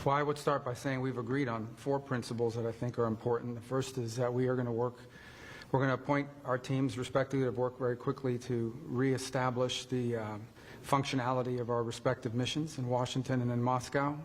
Well, I would start by saying we've agreed on 4 principles that I think are important. The first is that we're going to appoint our teams respectively to work very quickly to reestablish the functionality of our respective missions in Washington and in Moscow.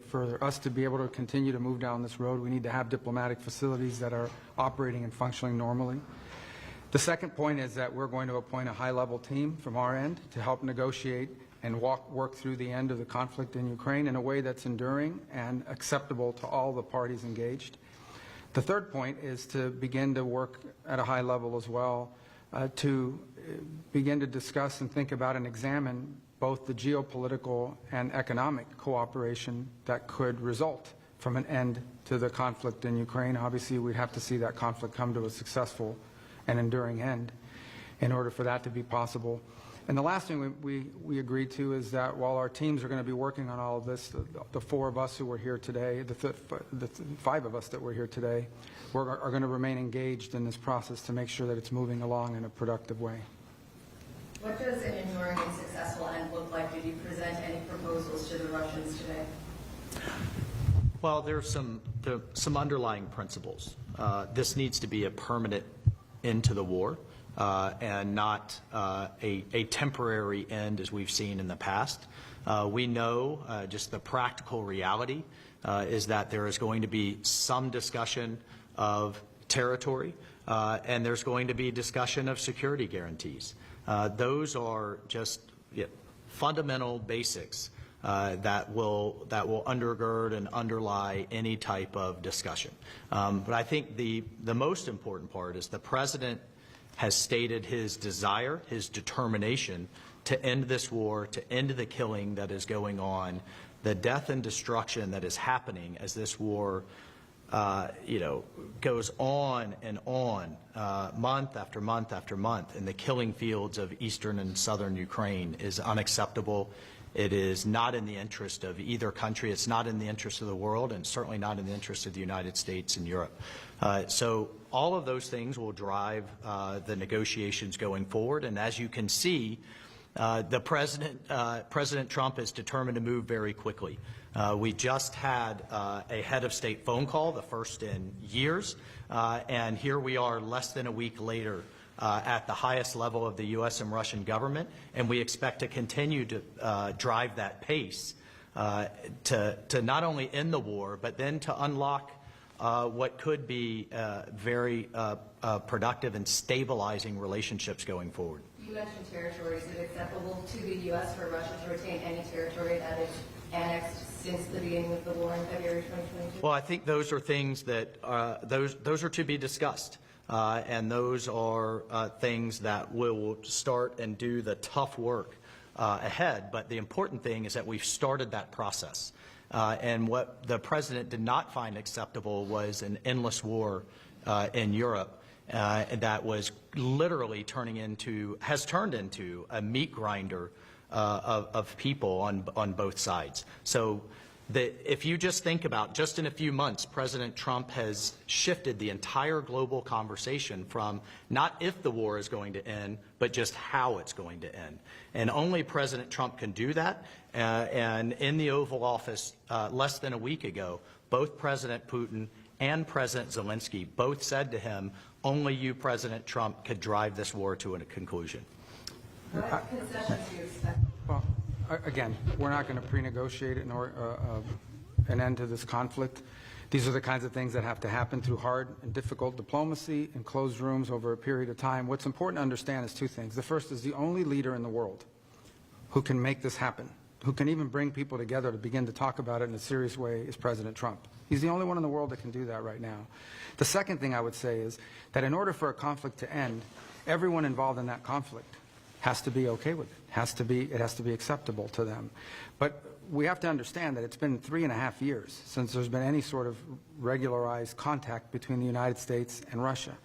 For us to be able to continue to move down this road, we need to have diplomatic facilities that are operating and functioning normally. The second point is that we're going to appoint a high-level team from our end to help negotiate and work through the end of the conflict in Ukraine in a way that's enduring and acceptable to all the parties engaged. The third point is to begin to work at a high level as well to begin to discuss and think about and examine both the geopolitical and economic cooperation that could result from an end to the conflict in Ukraine. Obviously, we'd have to see that conflict come to a successful and enduring end in order for that to be possible. And the last thing we agreed to is that while our teams are going to be working on all of this, the 4 of us who were here today, the 5 of us that were here today, are going to remain engaged in this process to make sure that it's moving along in a productive way. What does an enduring and successful end look like? Did you present any proposals to the Russians today? Well, there's some underlying principles. This needs to be a permanent end to the war. And not a temporary end as we've seen in the past. We know just the practical reality is that there is going to be some discussion of territory and there's going to be discussion of security guarantees. Those are just fundamental basics that will undergird and underlie any type of discussion. But I think the most important part is the President has stated his desire, his determination to end this war, to end the killing that is going on, the death and destruction that is happening as this war, goes on and on, month after month after month, in the killing fields of eastern and southern Ukraine is unacceptable. It is not in the interest of either country. It's not in the interest of the world, and certainly not in the interest of the United States and Europe. So all of those things will drive the negotiations going forward. And as you can see, President Trump is determined to move very quickly. We just had a head of state phone call, the first in years, and here we are less than a week later at the highest level of the U.S. and Russian government, and we expect to continue to drive that pace to not end end the war, but then to unlock what could be very productive and stabilizing relationships going forward. You mentioned territory. Is it acceptable to the U.S. for Russia to retain any territory that is annexed since the beginning of the war in February 2022? Well, I think those are things that those are to be discussed. And those are things that will start and do the tough work ahead. But the important thing is that we've started that process. And what the President did not find acceptable was an endless war in Europe that was literally has turned into a meat grinder of people on both sides. So if you just think about, just in a few months, President Trump has shifted the entire global conversation from not if the war is going to end, but just how it's going to end. And only President Trump can do that. And in the Oval Office less than a week ago, both President Putin and President Zelensky both said to him, only you, President Trump, could drive this war to a conclusion. What concessions do you expect? Well, again, we're not going to pre-negotiate an end to this conflict. These are the kinds of things that have to happen through hard and difficult diplomacy in closed rooms over a period of time. What's important to understand is 2 things. The first is the only leader in the world who can make this happen, who can even bring people together to begin to talk about it in a serious way, is President Trump. He's the only one in the world that can do that right now. The second thing I would say is that in order for a conflict to end, everyone involved in that conflict has to be okay with it. It has to be acceptable to them. But we have to understand that it's been 3.5 years since there's been any sort of regularized contact between the United States and Russia,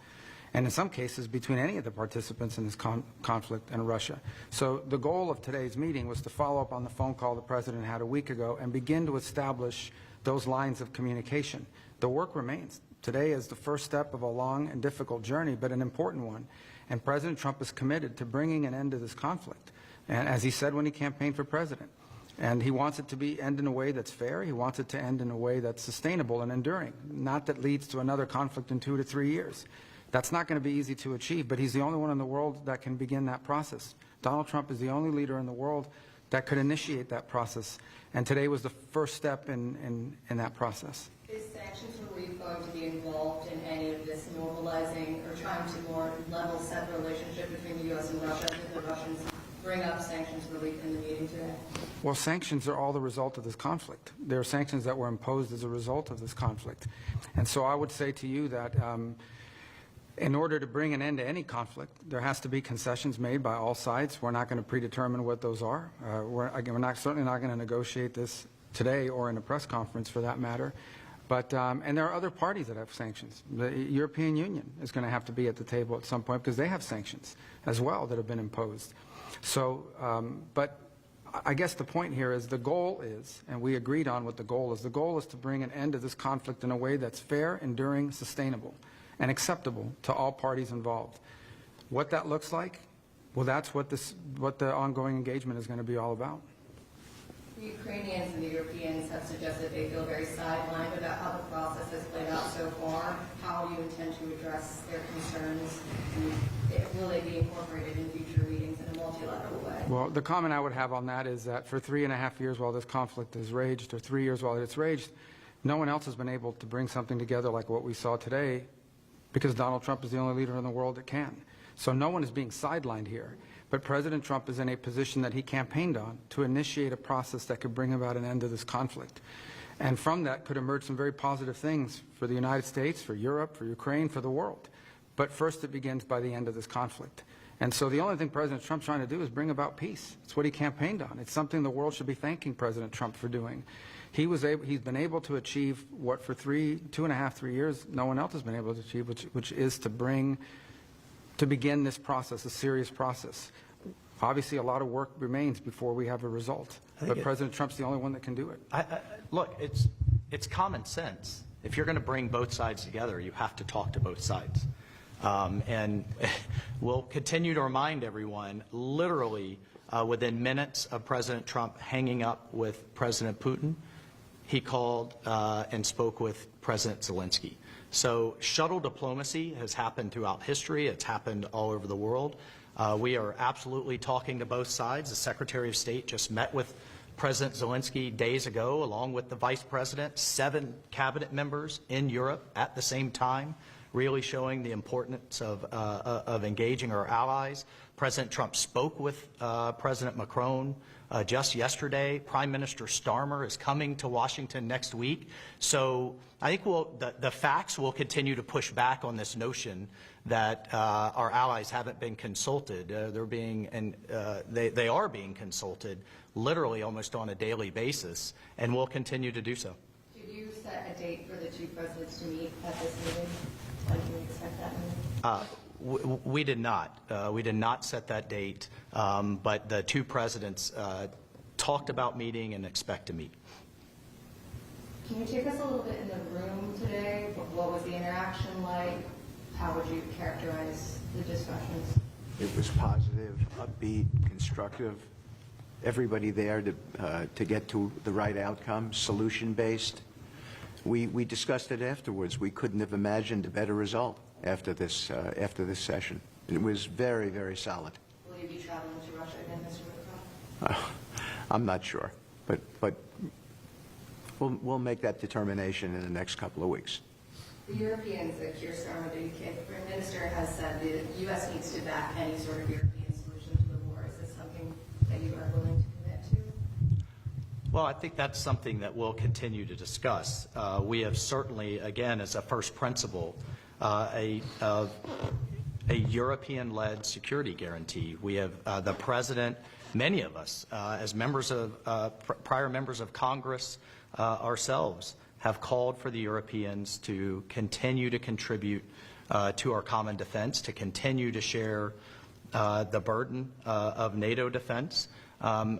and in some cases between any of the participants in this conflict and Russia. So the goal of today's meeting was to follow up on the phone call the President had a week ago and begin to establish those lines of communication. The work remains. Today is the first step of a long and difficult journey, but an important one. And President Trump is committed to bringing an end to this conflict, and as he said when he campaigned for president. And he wants it to end in a way that's fair. He wants it to end in a way that's sustainable and enduring, not that leads to another conflict in 2 to 3 years. That's not going to be easy to achieve, but he's the only one in the world that can begin that process. Donald Trump is the only leader in the world that could initiate that process, and today was the first step in that process. Is sanctions relief going to be involved in any of this normalizing or trying to more level set the relationship between the U.S. and Russia? Did the Russians bring up sanctions relief in the meeting today? Well, sanctions are all the result of this conflict. There are sanctions that were imposed as a result of this conflict. And so I would say to you that in order to bring an end to any conflict, there has to be concessions made by all sides. We're not going to predetermine what those are. We're certainly not going to negotiate this today or in a press conference for that matter. But, and there are other parties that have sanctions. The European Union is going to have to be at the table at some point because they have sanctions as well that have been imposed. So, but I guess the point here is the goal is, and we agreed on what the goal is to bring an end to this conflict in a way that's fair, enduring, sustainable, and acceptable to all parties involved. What that looks like, well, that's what the ongoing engagement is going to be all about. The Ukrainians and the Europeans have suggested they feel very sidelined about how the process has played out so far. How do you intend to address their concerns? And will they be incorporated in future meetings in a multilateral way? Well, the comment I would have on that is that for 3.5 years while this conflict has raged, or 3 years while it's raged, no one else has been able to bring something together like what we saw today because Donald Trump is the only leader in the world that can. So no one is being sidelined here. But President Trump is in a position that he campaigned on to initiate a process that could bring about an end to this conflict. And from that could emerge some very positive things for the United States, for Europe, for Ukraine, for the world. But first it begins by the end of this conflict. And so the only thing President Trump's trying to do is bring about peace. It's what he campaigned on. It's something the world should be thanking President Trump for doing. He's been able to achieve what for 2.5, 3 years no one else has been able to achieve, which is to begin this process, a serious process. Obviously, a lot of work remains before we have a result, but President Trump's the only one that can do it. Look, it's common sense. If you're going to bring both sides together, you have to talk to both sides. And we'll continue to remind everyone, literally within minutes of President Trump hanging up with President Putin, he called and spoke with President Zelensky. So shuttle diplomacy has happened throughout history. It's happened all over the world. We are absolutely talking to both sides. The Secretary of State just met with President Zelensky days ago, along with the Vice President, 7 cabinet members in Europe at the same time, really showing the importance of engaging our allies. President Trump spoke with President Macron just yesterday. Prime Minister Starmer is coming to Washington next week. So I think the facts will continue to push back on this notion that our allies haven't been consulted. They are being consulted literally almost on a daily basis, and will continue to do so. Did you set a date for the two presidents to meet at this meeting? When can we expect that meeting? We did not. We did not set that date, but the two presidents talked about meeting and expect to meet. Can you take us a little bit in the room today? What was the interaction like? How would you characterize the discussions? It was positive, upbeat, constructive. Everybody there to get to the right outcome, solution-based. We discussed it afterwards. We couldn't have imagined a better result after this session. It was very, very solid. Will you be traveling to Russia again, Mr. Whitcomb? I'm not sure, but we'll make that determination in the next couple of weeks. The Europeans, Keir Starmer, the UK Prime Minister, has said the U.S. needs to back any sort of European solution to the war. Is this something that you are willing to commit to? Well, I think that's something that we'll continue to discuss. We have certainly, again, as a first principle, a European-led security guarantee. We have the President, many of us, as members of prior members of Congress ourselves, have called for the Europeans to continue to contribute to our common defense, to continue to share the burden of NATO defense.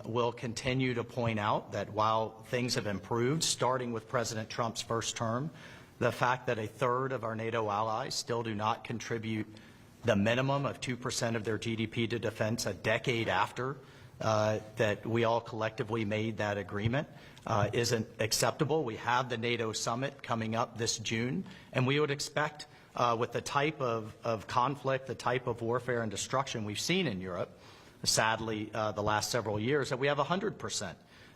We'll continue to point out that while things have improved, starting with President Trump's first term, the fact that a third of our NATO allies still do not contribute the minimum of 2% of their GDP to defense a decade after that we all collectively made that agreement isn't acceptable. We have the NATO summit coming up this June, and we would expect with the type of conflict, the type of warfare and destruction we've seen in Europe, sadly, the last several years, that we have 100%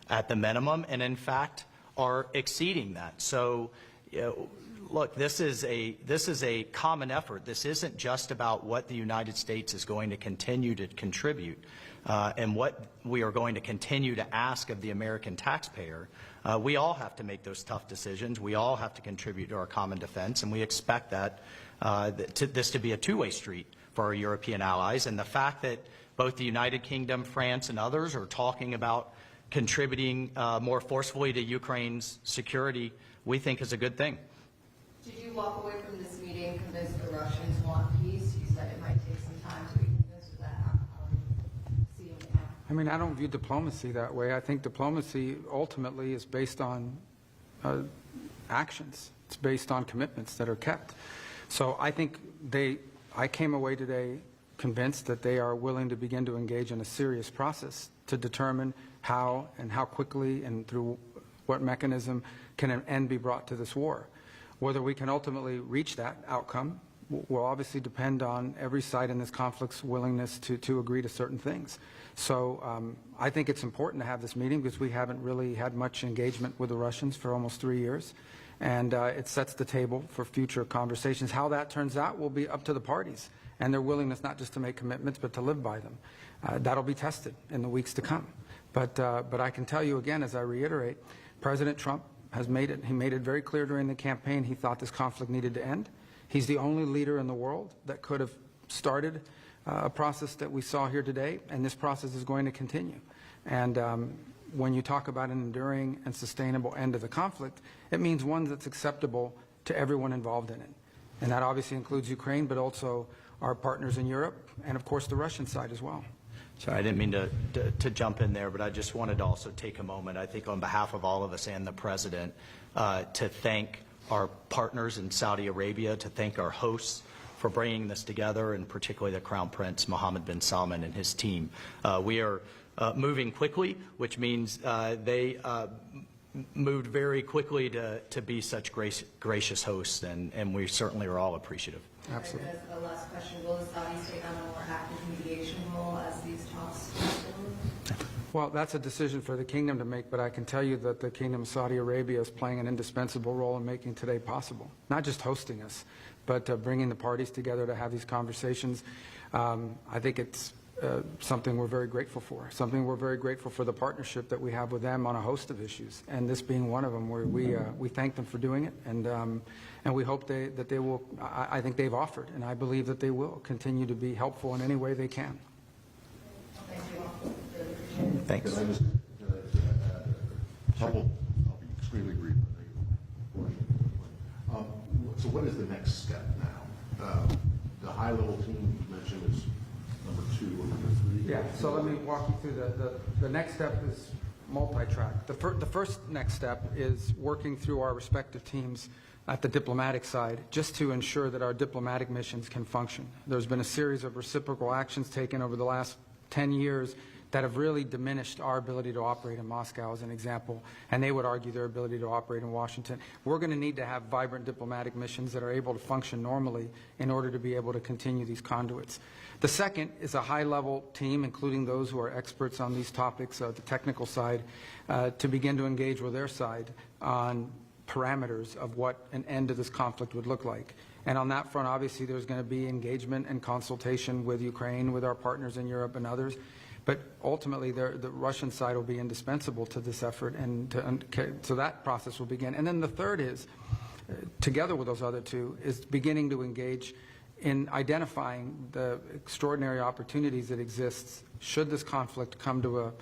at the minimum, and in fact are exceeding that. So, look, this is a common effort. This isn't just about what the United States is going to continue to contribute and what we are going to continue to ask of the American taxpayer. We all have to make those tough decisions. We all have to contribute to our common defense, and we expect that this to be a two-way street for our European allies. And the fact that both the United Kingdom, France, and others are talking about contributing more forcefully to Ukraine's security, we think is a good thing. Did you walk away from this meeting convinced the Russians want peace? You said it might take some time to be convinced of that. How are you seeing it now? I mean, I don't view diplomacy that way. I think diplomacy ultimately is based on actions. It's based on commitments that are kept. So I think I came away today convinced that they are willing to begin to engage in a serious process to determine how and how quickly and through what mechanism can an end be brought to this war. Whether we can ultimately reach that outcome will obviously depend on every side in this conflict's willingness to agree to certain things. So I think it's important to have this meeting because we haven't really had much engagement with the Russians for almost 3 years. And it sets the table for future conversations. How that turns out will be up to the parties and their willingness not just to make commitments but to live by them. That'll be tested in the weeks to come. But I can tell you again, as I reiterate, President Trump has made it very clear during the campaign he thought this conflict needed to end. He's the only leader in the world that could have started a process that we saw here today, and this process is going to continue. And when you talk about an enduring and sustainable end to the conflict, it means one that's acceptable to everyone involved in it. And that obviously includes Ukraine, but also our partners in Europe, and of course the Russian side as well. Sorry, I didn't mean to jump in there, but I just wanted to also take a moment, I think on behalf of all of us and the President, to thank our partners in Saudi Arabia, to thank our hosts for bringing this together, and particularly the Crown Prince Mohammed bin Salman and his team. We are moving quickly, which means they moved very quickly to be such gracious hosts, and we certainly are all appreciative. Absolutely. As the last question, will the Saudis take on a more active mediation role as these talks move forward? Well, that's a decision for the kingdom to make, but I can tell you that the Kingdom of Saudi Arabia is playing an indispensable role in making today possible. Not just hosting us, but bringing the parties together to have these conversations. I think it's something we're very grateful for, something we're very grateful for the partnership that we have with them on a host of issues, and this being one of them, where we thank them for doing it, and we hope that they will, I think they've offered, and I believe that they will continue to be helpful in any way they can. Thank you all. Really appreciate it. Thanks. Can I just add a couple, I'll be extremely brief. So what is the next step now? The high-level team you mentioned is number 2 or number 3. Yeah, so let me walk you through the next step is multi-track. The first next step is working through our respective teams at the diplomatic side just to ensure that our diplomatic missions can function. There's been a series of reciprocal actions taken over the last 10 years that have really diminished our ability to operate in Moscow, as an example, and they would argue their ability to operate in Washington. We're going to need to have vibrant diplomatic missions that are able to function normally in order to be able to continue these conduits. The second is a high-level team, including those who are experts on these topics, the technical side, to begin to engage with their side on parameters of what an end to this conflict would look like. And on that front, obviously, there's going to be engagement and consultation with Ukraine, with our partners in Europe and others. But ultimately, the Russian side will be indispensable to this effort, and so that process will begin. And then the third is, together with those other two, is beginning to engage in identifying the extraordinary opportunities that exist should this conflict come to a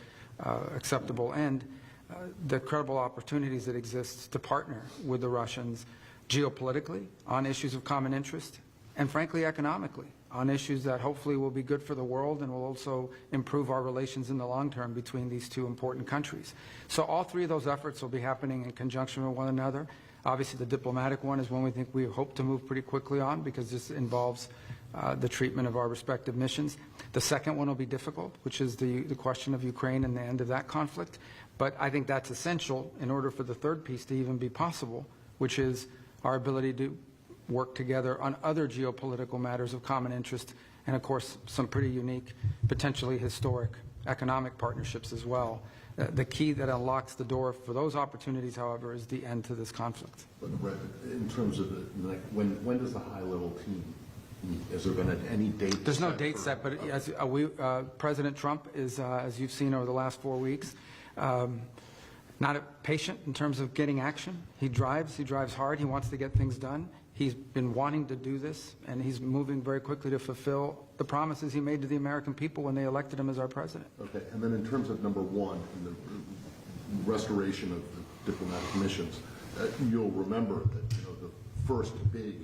acceptable end, the credible opportunities that exist to partner with the Russians geopolitically on issues of common interest, and frankly economically. on issues that hopefully will be good for the world and will also improve our relations in the long term between these two important countries. So all three of those efforts will be happening in conjunction with one another. Obviously, the diplomatic one is one we hope to move pretty quickly on, because this involves the treatment of our respective missions. The second one will be difficult, which is the question of Ukraine and the end of that conflict. But I think that's essential in order for the third piece to even be possible, which is our ability to work together on other geopolitical matters of common interest, and of course some pretty unique, potentially historic economic partnerships as well. The key that unlocks the door for those opportunities, however, is the end to this conflict. But Brett, in terms of when does the high-level team meet? Is there been any date? There's no date set, but as President Trump is, as you've seen over the last 4 weeks, not patient in terms of getting action. He drives hard, he wants to get things done. He's been wanting to do this, and he's moving very quickly to fulfill the promises he made to the American people when they elected him as our president. Okay, and then in terms of number one, in the restoration of the diplomatic missions, you'll remember that the first big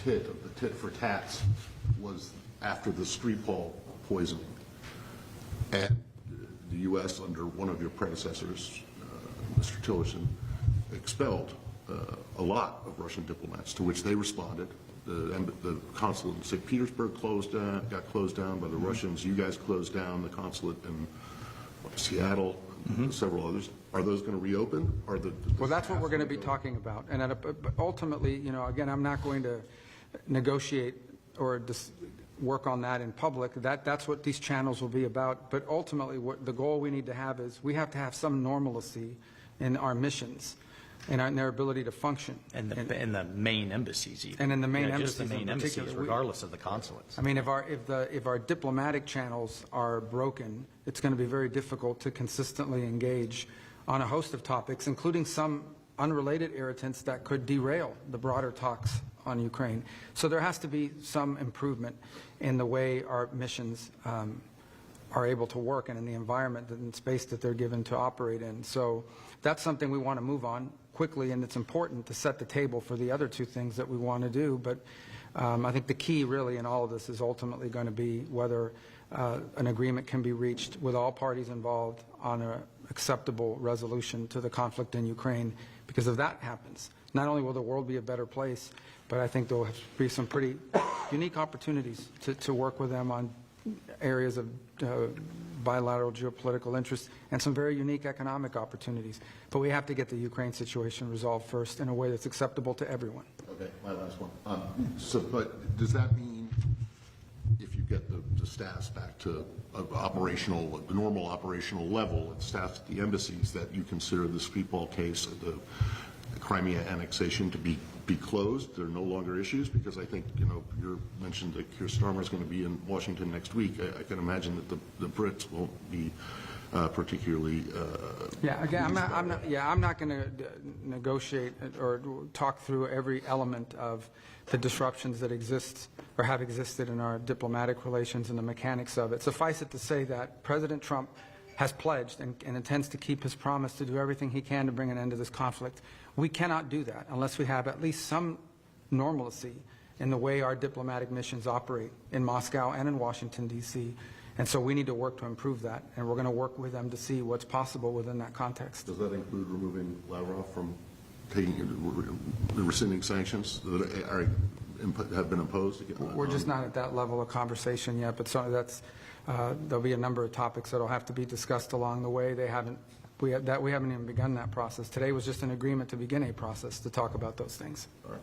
tit of the tit for tats was after the Skripal poisoning, and the U.S. under one of your predecessors, Mr. Tillerson, expelled a lot of Russian diplomats, to which they responded. The consulate in St. Petersburg got closed down by the Russians. You guys closed down the consulate in Seattle, and several others. Are those going to reopen? Well, that's what we're going to be talking about. And ultimately, again, I'm not going to negotiate or work on that in public. That's what these channels will be about. But ultimately, what the goal we need to have is we have to have some normalcy in our missions and in their ability to function. And the main embassies even. And in the main Just the embassies main in particular. embassies, regardless of the consulates. I mean, if our diplomatic channels are broken, it's going to be very difficult to consistently engage on a host of topics, including some unrelated irritants that could derail the broader talks on Ukraine. So there has to be some improvement in the way our missions are able to work and in the environment and space that they're given to operate in. So that's something we want to move on quickly, and it's important to set the table for the other two things that we want to do. But I think the key really in all of this is ultimately going to be whether an agreement can be reached with all parties involved on an acceptable resolution to the conflict in Ukraine. Because if that happens, not only will the world be a better place, but I think there will be some pretty unique opportunities to work with them on areas of bilateral geopolitical interest and some very unique economic opportunities. But we have to get the Ukraine situation resolved first in a way that's acceptable to everyone. Okay, my last one. But does that mean if you get the staffs back to the normal operational level and staffs at the embassies, that you consider the Skripal case, the Crimea annexation, to be closed? There are no longer issues? Because I think, you mentioned that Keir Starmer is going to be in Washington next week. I can imagine that the Brits won't be particularly. Yeah, again, I'm not going to negotiate or talk through every element of the disruptions that exist or have existed in our diplomatic relations and the mechanics of it. Suffice it to say that President Trump has pledged and intends to keep his promise to do everything he can to bring an end to this conflict. We cannot do that unless we have at least some normalcy in the way our diplomatic missions operate in Moscow and in Washington, D.C. And so we need to work to improve that, and we're going to work with them to see what's possible within that context. Does that include removing Lavrov from rescinding sanctions that have been imposed? We're just not at that level of conversation yet, but certainly there'll be a number of topics that will have to be discussed along the way. We haven't even begun that process. Today was just an agreement to begin a process to talk about those things. All right.